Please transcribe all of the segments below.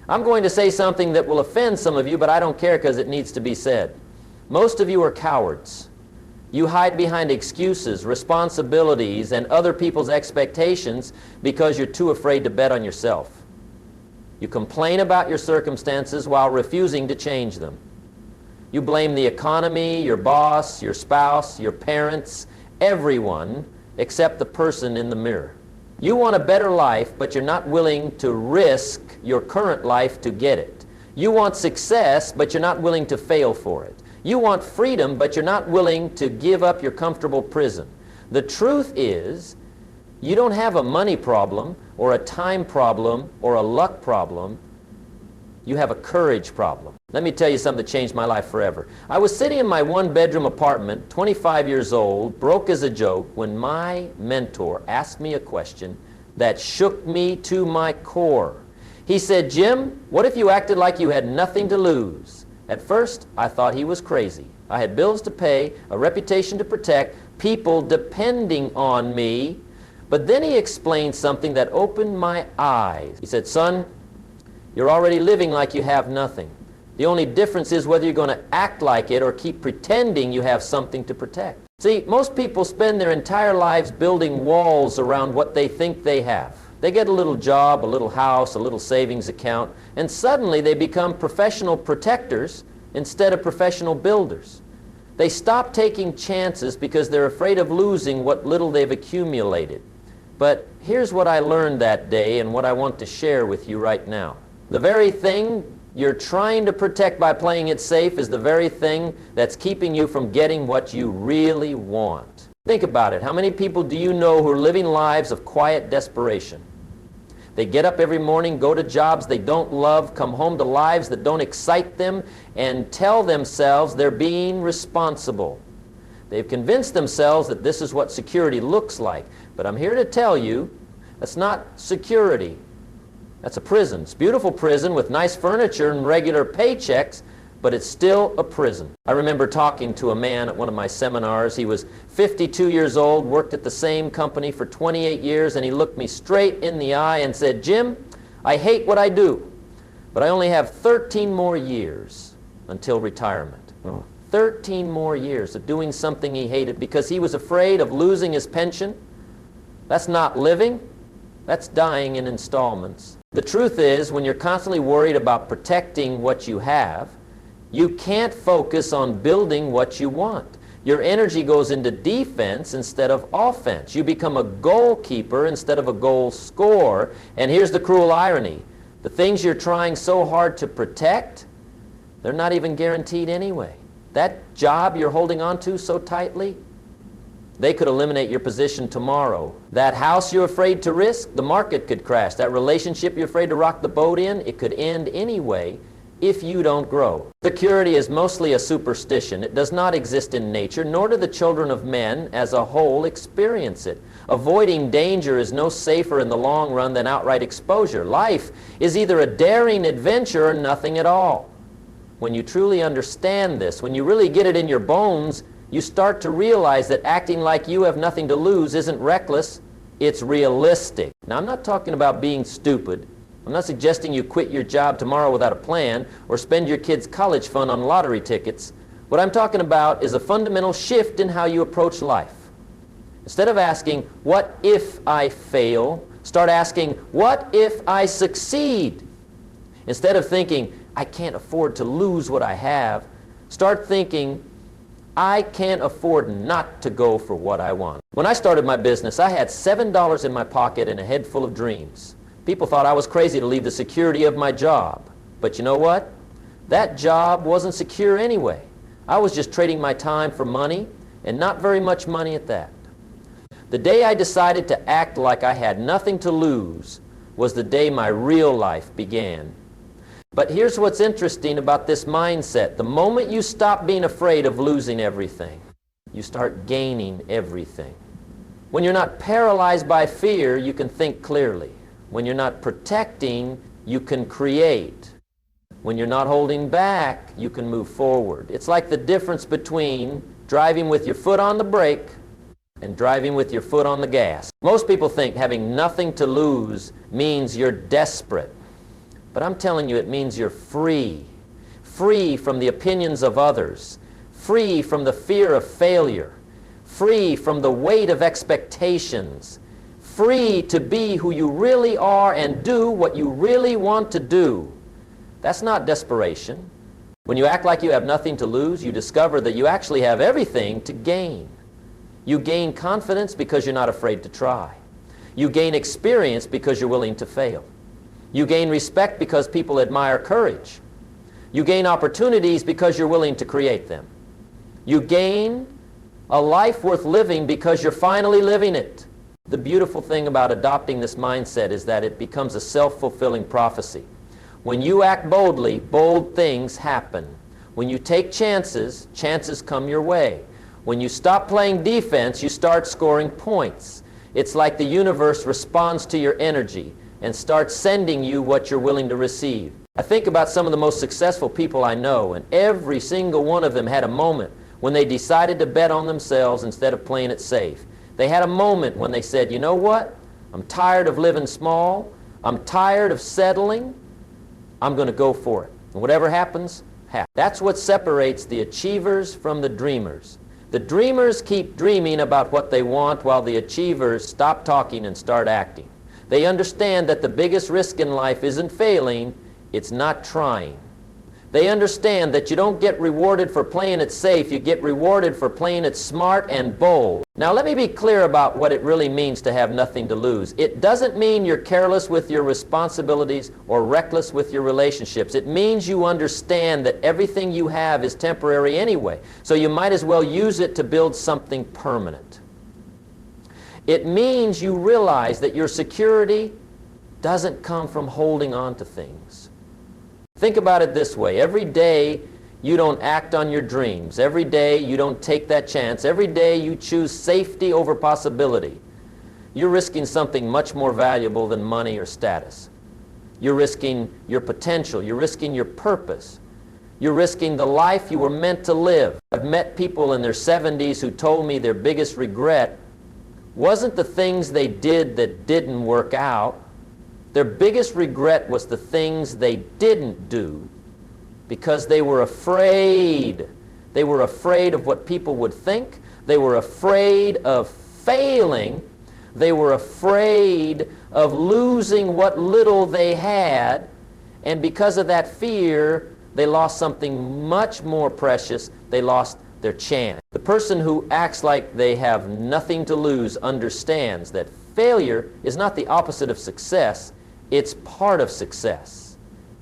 I'm going to say something that will offend some of you, but I don't care because it needs to be said. Most of you are cowards. You hide behind excuses, responsibilities, and other people's expectations because you're too afraid to bet on yourself. You complain about your circumstances while refusing to change them. You blame the economy, your boss, your spouse, your parents, everyone except the person in the mirror. You want a better life, but you're not willing to risk your current life to get it. You want success, but you're not willing to fail for it. You want freedom, but you're not willing to give up your comfortable prison. The truth is, you don't have a money problem, or a time problem, or a luck problem. You have a courage problem. Let me tell you something that changed my life forever. I was sitting in my one-bedroom apartment, 25 years old, broke as a joke, when my mentor asked me a question that shook me to my core. He said, "Jim, what if you acted like you had nothing to lose?" At first, I thought he was crazy. I had bills to pay, a reputation to protect, people depending on me. But then he explained something that opened my eyes. He said, "Son, you're already living like you have nothing. The only difference is whether you're going to act like it or keep pretending you have something to protect." See, most people spend their entire lives building walls around what they think they have. They get a little job, a little house, a little savings account, and suddenly they become professional protectors instead of professional builders. They stop taking chances because they're afraid of losing what little they've accumulated. But here's what I learned that day and what I want to share with you right now. The very thing you're trying to protect by playing it safe is the very thing that's keeping you from getting what you really want. Think about it. How many people do you know who are living lives of quiet desperation? They get up every morning, go to jobs they don't love, come home to lives that don't excite them, and tell themselves they're being responsible. They've convinced themselves that this is what security looks like. But I'm here to tell you, that's not security. That's a prison. It's a beautiful prison with nice furniture and regular paychecks, but it's still a prison. I remember talking to a man at one of my seminars. He was 52 years old, worked at the same company for 28 years, and he looked me straight in the eye and said, "Jim, I hate what I do, but I only have 13 more years until retirement." 13 more years of doing something he hated because he was afraid of losing his pension. That's not living. That's dying in installments. The truth is, when you're constantly worried about protecting what you have, you can't focus on building what you want. Your energy goes into defense instead of offense. You become a goalkeeper instead of a goal scorer. And here's the cruel irony. The things you're trying so hard to protect, they're not even guaranteed anyway. That job you're holding on to so tightly, they could eliminate your position tomorrow. That house you're afraid to risk, the market could crash. That relationship you're afraid to rock the boat in, it could end anyway if you don't grow. Security is mostly a superstition. It does not exist in nature, nor do the children of men as a whole experience it. Avoiding danger is no safer in the long run than outright exposure. Life is either a daring adventure or nothing at all. When you truly understand this, when you really get it in your bones, you start to realize that acting like you have nothing to lose isn't reckless, it's realistic. Now, I'm not talking about being stupid. I'm not suggesting you quit your job tomorrow without a plan or spend your kids' college fund on lottery tickets. What I'm talking about is a fundamental shift in how you approach life. Instead of asking, "What if I fail?" start asking, "What if I succeed?" Instead of thinking, "I can't afford to lose what I have," start thinking, "I can't afford not to go for what I want." When I started my business, I had $7 in my pocket and a head full of dreams. People thought I was crazy to leave the security of my job. But you know what? That job wasn't secure anyway. I was just trading my time for money, and not very much money at that. The day I decided to act like I had nothing to lose was the day my real life began. But here's what's interesting about this mindset. The moment you stop being afraid of losing everything, you start gaining everything. When you're not paralyzed by fear, you can think clearly. When you're not protecting, you can create. When you're not holding back, you can move forward. It's like the difference between driving with your foot on the brake and driving with your foot on the gas. Most people think having nothing to lose means you're desperate. But I'm telling you, it means you're free. Free from the opinions of others. Free from the fear of failure. Free from the weight of expectations. Free to be who you really are and do what you really want to do. That's not desperation. When you act like you have nothing to lose, you discover that you actually have everything to gain. You gain confidence because you're not afraid to try. You gain experience because you're willing to fail. You gain respect because people admire courage. You gain opportunities because you're willing to create them. You gain a life worth living because you're finally living it. The beautiful thing about adopting this mindset is that it becomes a self-fulfilling prophecy. When you act boldly, bold things happen. When you take chances, chances come your way. When you stop playing defense, you start scoring points. It's like the universe responds to your energy and starts sending you what you're willing to receive. I think about some of the most successful people I know, and every single one of them had a moment when they decided to bet on themselves instead of playing it safe. They had a moment when they said, you know what? I'm tired of living small. I'm tired of settling. I'm going to go for it. And whatever happens, happens. That's what separates the achievers from the dreamers. The dreamers keep dreaming about what they want while the achievers stop talking and start acting. They understand that the biggest risk in life isn't failing, it's not trying. They understand that you don't get rewarded for playing it safe, you get rewarded for playing it smart and bold. Now let me be clear about what it really means to have nothing to lose. It doesn't mean you're careless with your responsibilities or reckless with your relationships. It means you understand that everything you have is temporary anyway, so you might as well use it to build something permanent. It means you realize that your security doesn't come from holding on to things. Think about it this way. Every day you don't act on your dreams. Every day you don't take that chance. Every day you choose safety over possibility. You're risking something much more valuable than money or status. You're risking your potential. You're risking your purpose. You're risking the life you were meant to live. I've met people in their 70s who told me their biggest regret wasn't the things they did that didn't work out. Their biggest regret was the things they didn't do because they were afraid. They were afraid of what people would think. They were afraid of failing. They were afraid of losing what little they had. And because of that fear, they lost something much more precious. They lost their chance. The person who acts like they have nothing to lose understands that failure is not the opposite of success. It's part of success.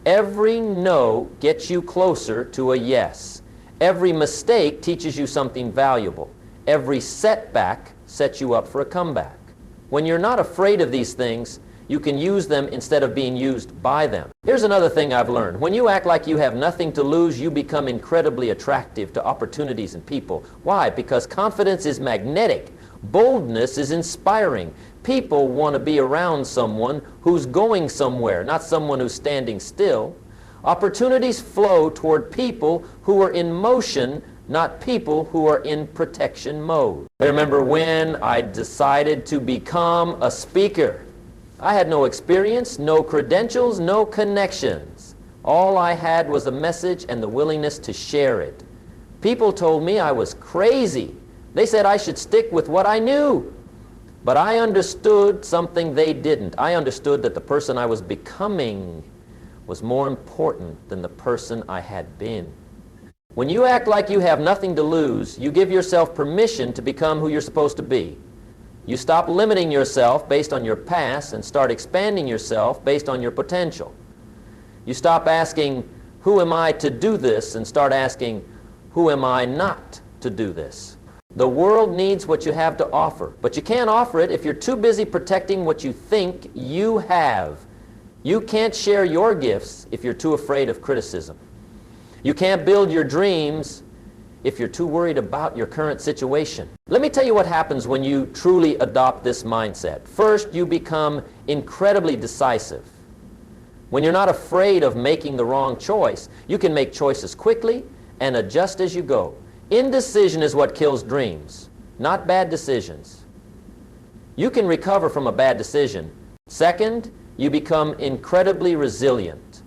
Every no gets you closer to a yes. Every mistake teaches you something valuable. Every setback sets you up for a comeback. When you're not afraid of these things, you can use them instead of being used by them. Here's another thing I've learned. When you act like you have nothing to lose, you become incredibly attractive to opportunities and people. Why? Because confidence is magnetic. Boldness is inspiring. People want to be around someone who's going somewhere, not someone who's standing still. Opportunities flow toward people who are in motion, not people who are in protection mode. I remember when I decided to become a speaker. I had no experience, no credentials, no connections. All I had was a message and the willingness to share it. People told me I was crazy. They said I should stick with what I knew. But I understood something they didn't. I understood that the person I was becoming was more important than the person I had been. When you act like you have nothing to lose, you give yourself permission to become who you're supposed to be. You stop limiting yourself based on your past and start expanding yourself based on your potential. You stop asking, who am I to do this, and start asking, who am I not to do this? The world needs what you have to offer, but you can't offer it if you're too busy protecting what you think you have. You can't share your gifts if you're too afraid of criticism. You can't build your dreams if you're too worried about your current situation. Let me tell you what happens when you truly adopt this mindset. First, you become incredibly decisive. When you're not afraid of making the wrong choice, you can make choices quickly and adjust as you go. Indecision is what kills dreams, not bad decisions. You can recover from a bad decision. Second, you become incredibly resilient.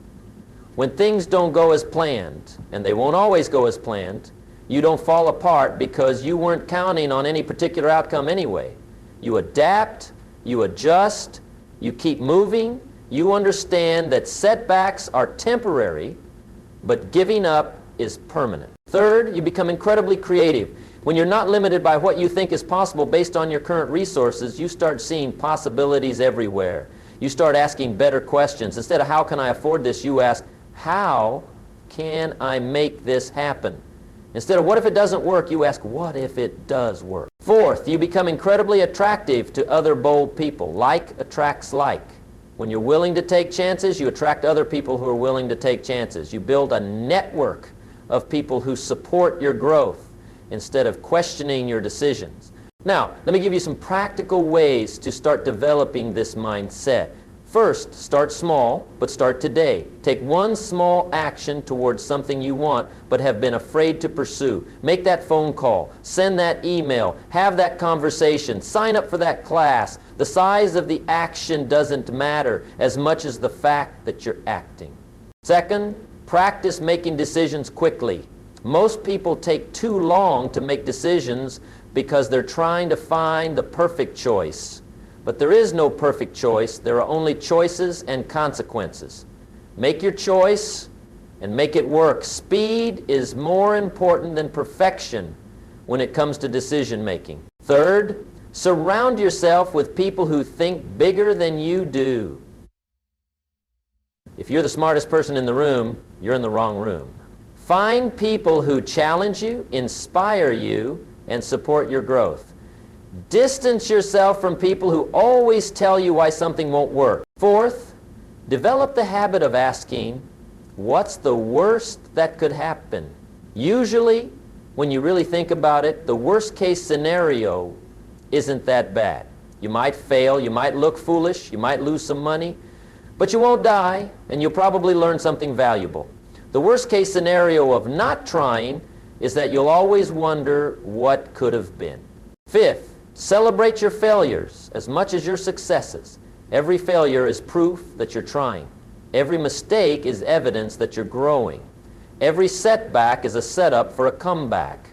When things don't go as planned, and they won't always go as planned, you don't fall apart because you weren't counting on any particular outcome anyway. You adapt, you adjust, you keep moving, you understand that setbacks are temporary, but giving up is permanent. Third, you become incredibly creative. When you're not limited by what you think is possible based on your current resources, you start seeing possibilities everywhere. You start asking better questions. Instead of how can I afford this, you ask, how can I make this happen? Instead of what if it doesn't work, you ask, what if it does work? Fourth, you become incredibly attractive to other bold people. Like attracts like. When you're willing to take chances, you attract other people who are willing to take chances. You build a network of people who support your growth instead of questioning your decisions. Now, let me give you some practical ways to start developing this mindset. First, start small, but start today. Take one small action towards something you want, but have been afraid to pursue. Make that phone call, send that email, have that conversation, sign up for that class. The size of the action doesn't matter as much as the fact that you're acting. Second, practice making decisions quickly. Most people take too long to make decisions because they're trying to find the perfect choice. But there is no perfect choice. There are only choices and consequences. Make your choice and make it work. Speed is more important than perfection when it comes to decision making. Third, surround yourself with people who think bigger than you do. If you're the smartest person in the room, you're in the wrong room. Find people who challenge you, inspire you, and support your growth. Distance yourself from people who always tell you why something won't work. Fourth, develop the habit of asking, what's the worst that could happen? Usually, when you really think about it, the worst case scenario isn't that bad. You might fail, you might look foolish, you might lose some money, but you won't die, and you'll probably learn something valuable. The worst case scenario of not trying is that you'll always wonder what could have been. Fifth, celebrate your failures as much as your successes. Every failure is proof that you're trying. Every mistake is evidence that you're growing. Every setback is a setup for a comeback.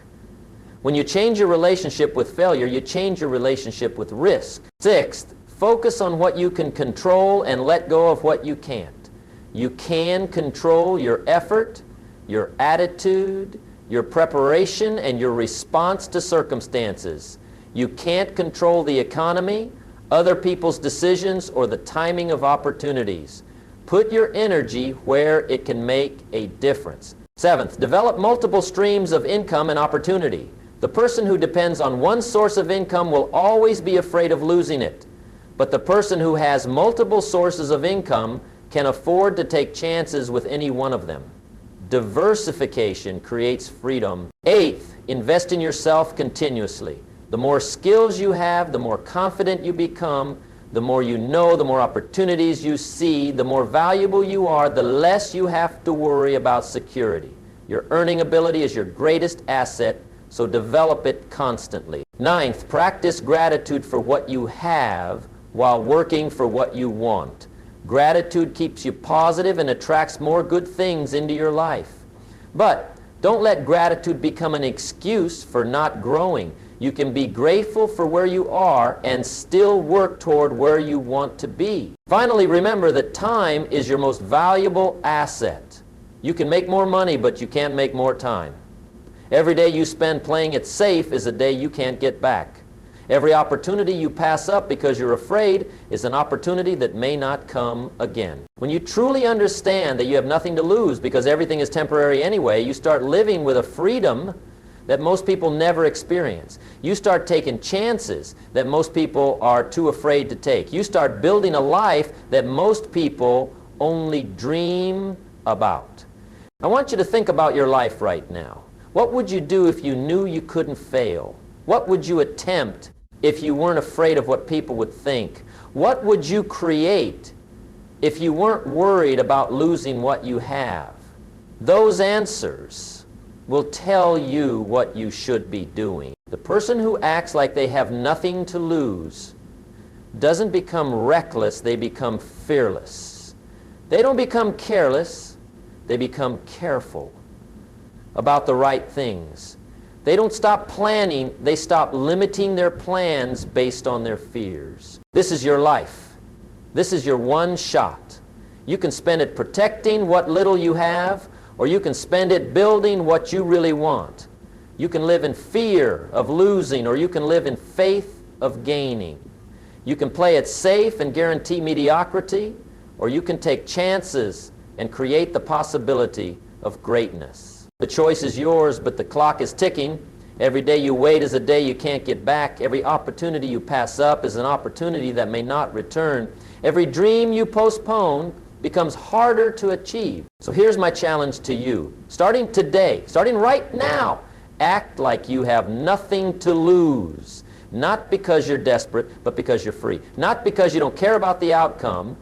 When you change your relationship with failure, you change your relationship with risk. Sixth, focus on what you can control and let go of what you can't. You can control your effort, your attitude, your preparation, and your response to circumstances. You can't control the economy, other people's decisions, or the timing of opportunities. Put your energy where it can make a difference. Seventh, develop multiple streams of income and opportunity. The person who depends on one source of income will always be afraid of losing it. But the person who has multiple sources of income can afford to take chances with any one of them. Diversification creates freedom. Eighth, invest in yourself continuously. The more skills you have, the more confident you become, the more you know, the more opportunities you see, the more valuable you are, the less you have to worry about security. Your earning ability is your greatest asset, so develop it constantly. Ninth, practice gratitude for what you have while working for what you want. Gratitude keeps you positive and attracts more good things into your life. But don't let gratitude become an excuse for not growing. You can be grateful for where you are and still work toward where you want to be. Finally, remember that time is your most valuable asset. You can make more money, but you can't make more time. Every day you spend playing it safe is a day you can't get back. Every opportunity you pass up because you're afraid is an opportunity that may not come again. When you truly understand that you have nothing to lose because everything is temporary anyway, you start living with a freedom that most people never experience. You start taking chances that most people are too afraid to take. You start building a life that most people only dream about. I want you to think about your life right now. What would you do if you knew you couldn't fail? What would you attempt if you weren't afraid of what people would think? What would you create if you weren't worried about losing what you have? Those answers will tell you what you should be doing. The person who acts like they have nothing to lose doesn't become reckless, they become fearless. They don't become careless, They become careful about the right things. They don't stop planning, they stop limiting their plans based on their fears. This is your life. This is your one shot. You can spend it protecting what little you have, or you can spend it building what you really want. You can live in fear of losing, or you can live in faith of gaining. You can play it safe and guarantee mediocrity, or you can take chances and create the possibility of greatness. The choice is yours, but the clock is ticking. Every day you wait is a day you can't get back. Every opportunity you pass up is an opportunity that may not return. Every dream you postpone becomes harder to achieve. So here's my challenge to you. Starting today, starting right now, act like you have nothing to lose. Not because you're desperate, but because you're free. Not because you don't care about the outcome,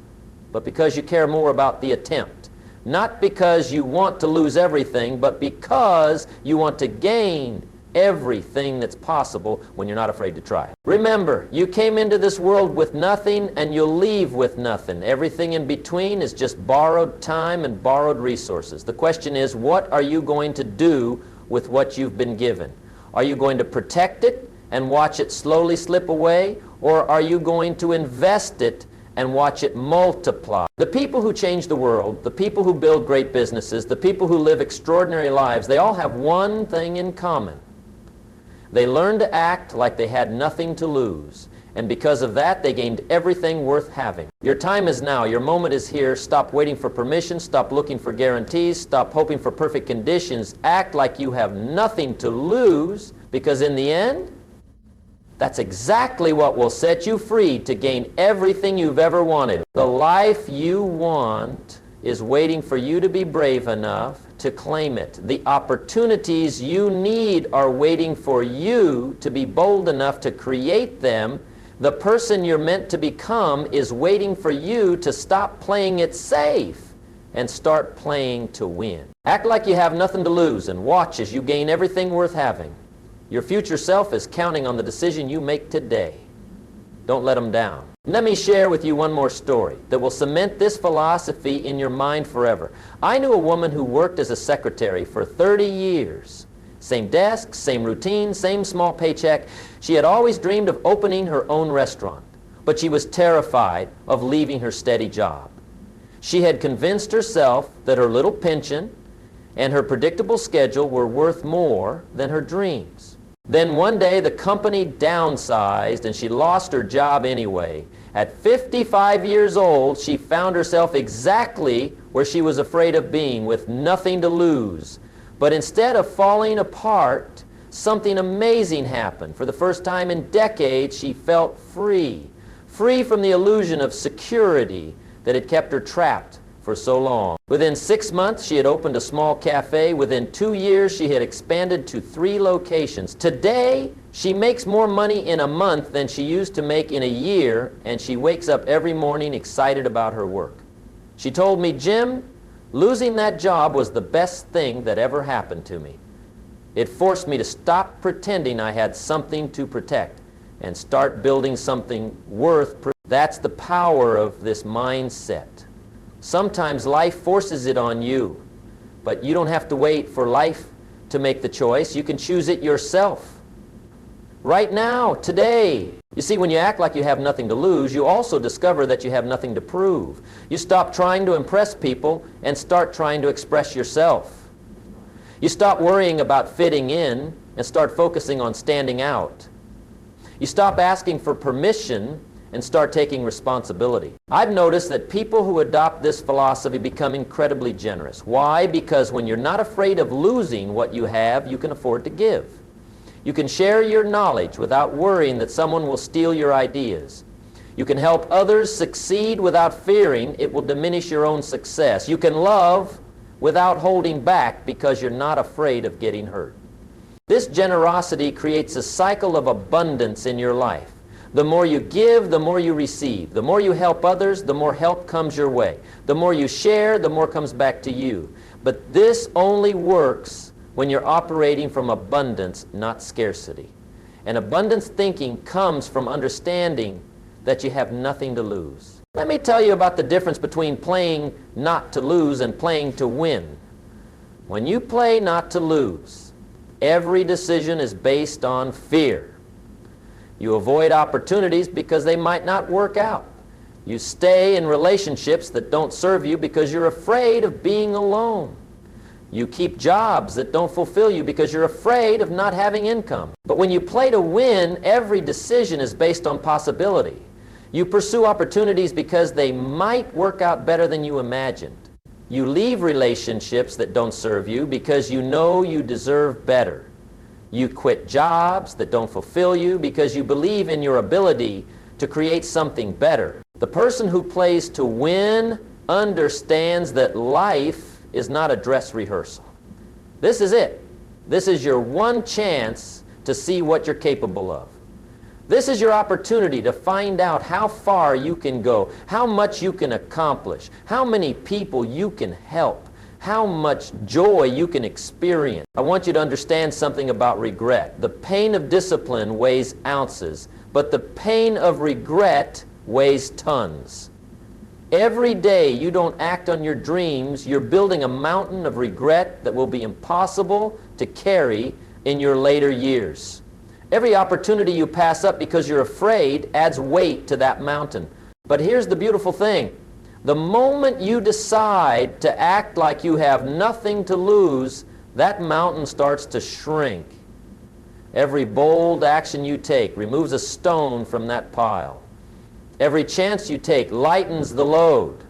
but because you care more about the attempt. Not because you want to lose everything, but because you want to gain everything that's possible when you're not afraid to try. Remember, you came into this world with nothing and you'll leave with nothing. Everything in between is just borrowed time and borrowed resources. The question is, what are you going to do with what you've been given? Are you going to protect it and watch it slowly slip away, or are you going to invest it and watch it multiply? The people who change the world, the people who build great businesses, the people who live extraordinary lives, they all have one thing in common. They learned to act like they had nothing to lose, and because of that, they gained everything worth having. Your time is now. Your moment is here. Stop waiting for permission. Stop looking for guarantees. Stop hoping for perfect conditions. Act like you have nothing to lose, because in the end, that's exactly what will set you free to gain everything you've ever wanted. The life you want is waiting for you to be brave enough to claim it. The opportunities you need are waiting for you to be bold enough to create them. The person you're meant to become is waiting for you to stop playing it safe and start playing to win. Act like you have nothing to lose and watch as you gain everything worth having. Your future self is counting on the decision you make today. Don't let them down. Let me share with you one more story that will cement this philosophy in your mind forever. I knew a woman who worked as a secretary for 30 years. Same desk, same routine, same small paycheck. She had always dreamed of opening her own restaurant, but she was terrified of leaving her steady job. She had convinced herself that her little pension and her predictable schedule were worth more than her dreams. Then one day the company downsized and she lost her job anyway. At 55 years old, she found herself exactly where she was afraid of being, with nothing to lose. But instead of falling apart, something amazing happened. For the first time in decades, she felt free. Free from the illusion of security that had kept her trapped for so long. Within 6 months, she had opened a small cafe. Within 2 years, she had expanded to 3 locations. Today, she makes more money in a month than she used to make in a year, and she wakes up every morning excited about her work. She told me, "Jim, losing that job was the best thing that ever happened to me. It forced me to stop pretending I had something to protect and start building something worth protecting." That's the power of this mindset. Sometimes life forces it on you, but you don't have to wait for life to make the choice. You can choose it yourself. Right now, today. You see, when you act like you have nothing to lose, you also discover that you have nothing to prove. You stop trying to impress people and start trying to express yourself. You stop worrying about fitting in and start focusing on standing out. You stop asking for permission and start taking responsibility. I've noticed that people who adopt this philosophy become incredibly generous. Why? Because when you're not afraid of losing what you have, you can afford to give. You can share your knowledge without worrying that someone will steal your ideas. You can help others succeed without fearing it will diminish your own success. You can love without holding back because you're not afraid of getting hurt. This generosity creates a cycle of abundance in your life. The more you give, the more you receive. The more you help others, the more help comes your way. The more you share, the more comes back to you. But this only works when you're operating from abundance, not scarcity. And abundance thinking comes from understanding that you have nothing to lose. Let me tell you about the difference between playing not to lose and playing to win. When you play not to lose, every decision is based on fear. You avoid opportunities because they might not work out. You stay in relationships that don't serve you because you're afraid of being alone. You keep jobs that don't fulfill you because you're afraid of not having income. But when you play to win, every decision is based on possibility. You pursue opportunities because they might work out better than you imagined. You leave relationships that don't serve you because you know you deserve better. You quit jobs that don't fulfill you because you believe in your ability to create something better. The person who plays to win understands that life is not a dress rehearsal. This is it. This is your one chance to see what you're capable of. This is your opportunity to find out how far you can go, how much you can accomplish, how many people you can help, how much joy you can experience. I want you to understand something about regret. The pain of discipline weighs ounces, but the pain of regret weighs tons. Every day you don't act on your dreams, you're building a mountain of regret that will be impossible to carry in your later years. Every opportunity you pass up because you're afraid adds weight to that mountain. But here's the beautiful thing. The moment you decide to act like you have nothing to lose, that mountain starts to shrink. Every bold action you take removes a stone from that pile. Every chance you take lightens the load.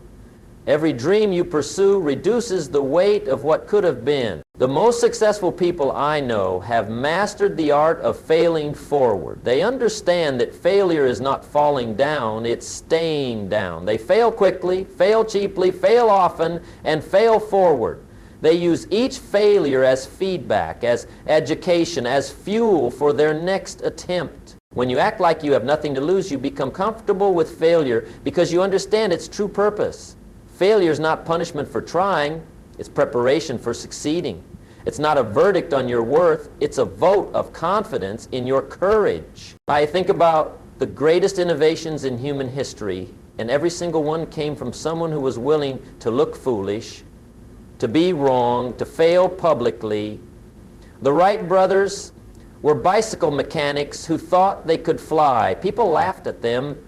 Every dream you pursue reduces the weight of what could have been. The most successful people I know have mastered the art of failing forward. They understand that failure is not falling down, it's staying down. They fail quickly, fail cheaply, fail often, and fail forward. They use each failure as feedback, as education, as fuel for their next attempt. When you act like you have nothing to lose, you become comfortable with failure because you understand its true purpose. Failure is not punishment for trying, it's preparation for succeeding. It's not a verdict on your worth, it's a vote of confidence in your courage. I think about the greatest innovations in human history, and every single one came from someone who was willing to look foolish, to be wrong, to fail publicly. The Wright brothers were bicycle mechanics who thought they could fly. People laughed at them,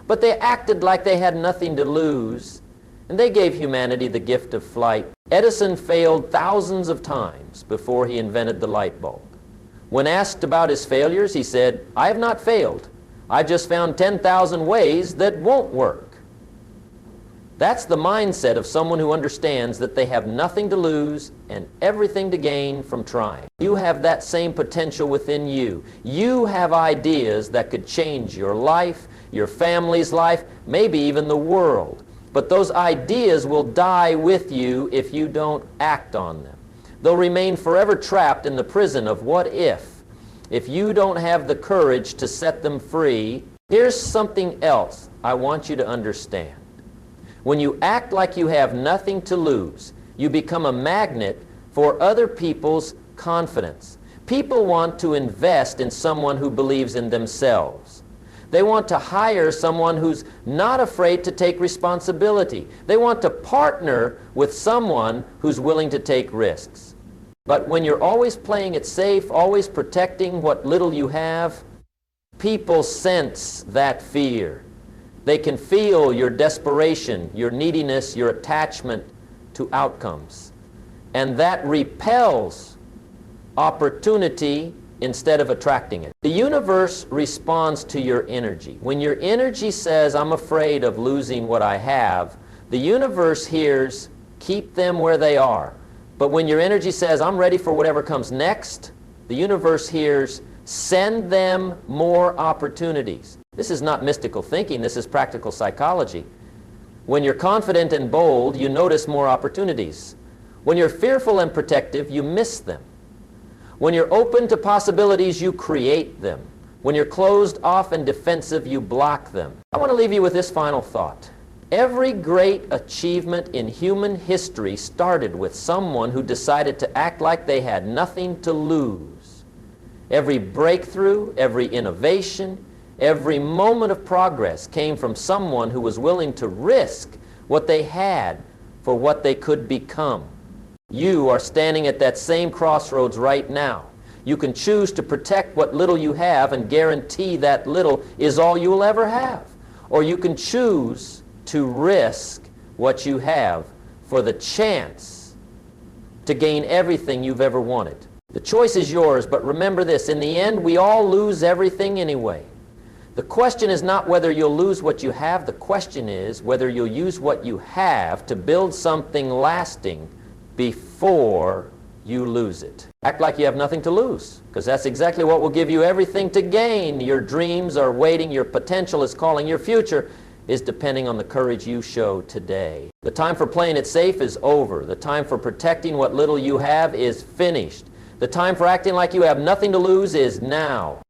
but they acted like they had nothing to lose. And they gave humanity the gift of flight. Edison failed thousands of times before he invented the light bulb. When asked about his failures, he said, "I have not failed. I just found 10,000 ways that won't work." That's the mindset of someone who understands that they have nothing to lose and everything to gain from trying. You have that same potential within you. You have ideas that could change your life, your family's life, maybe even the world. But those ideas will die with you if you don't act on them. They'll remain forever trapped in the prison of what if you don't have the courage to set them free. Here's something else I want you to understand. When you act like you have nothing to lose, you become a magnet for other people's confidence. People want to invest in someone who believes in themselves. They want to hire someone who's not afraid to take responsibility. They want to partner with someone who's willing to take risks. But when you're always playing it safe, always protecting what little you have, people sense that fear. They can feel your desperation, your neediness, your attachment to outcomes. And that repels opportunity instead of attracting it. The universe responds to your energy. When your energy says, "I'm afraid of losing what I have," the universe hears, "Keep them where they are." But when your energy says, "I'm ready for whatever comes next," the universe hears, "Send them more opportunities." This is not mystical thinking, this is practical psychology. When you're confident and bold, you notice more opportunities. When you're fearful and protective, you miss them. When you're open to possibilities, you create them. When you're closed off and defensive, you block them. I want to leave you with this final thought. Every great achievement in human history started with someone who decided to act like they had nothing to lose. Every breakthrough, every innovation, Every moment of progress came from someone who was willing to risk what they had for what they could become. You are standing at that same crossroads right now. You can choose to protect what little you have and guarantee that little is all you will ever have. Or you can choose to risk what you have for the chance to gain everything you've ever wanted. The choice is yours, but remember this, in the end, we all lose everything anyway. The question is not whether you'll lose what you have, the question is whether you'll use what you have to build something lasting before you lose it. Act like you have nothing to lose, because that's exactly what will give you everything to gain. Your dreams are waiting, your potential is calling, your future is depending on the courage you show today. The time for playing it safe is over. The time for protecting what little you have is finished. The time for acting like you have nothing to lose is now.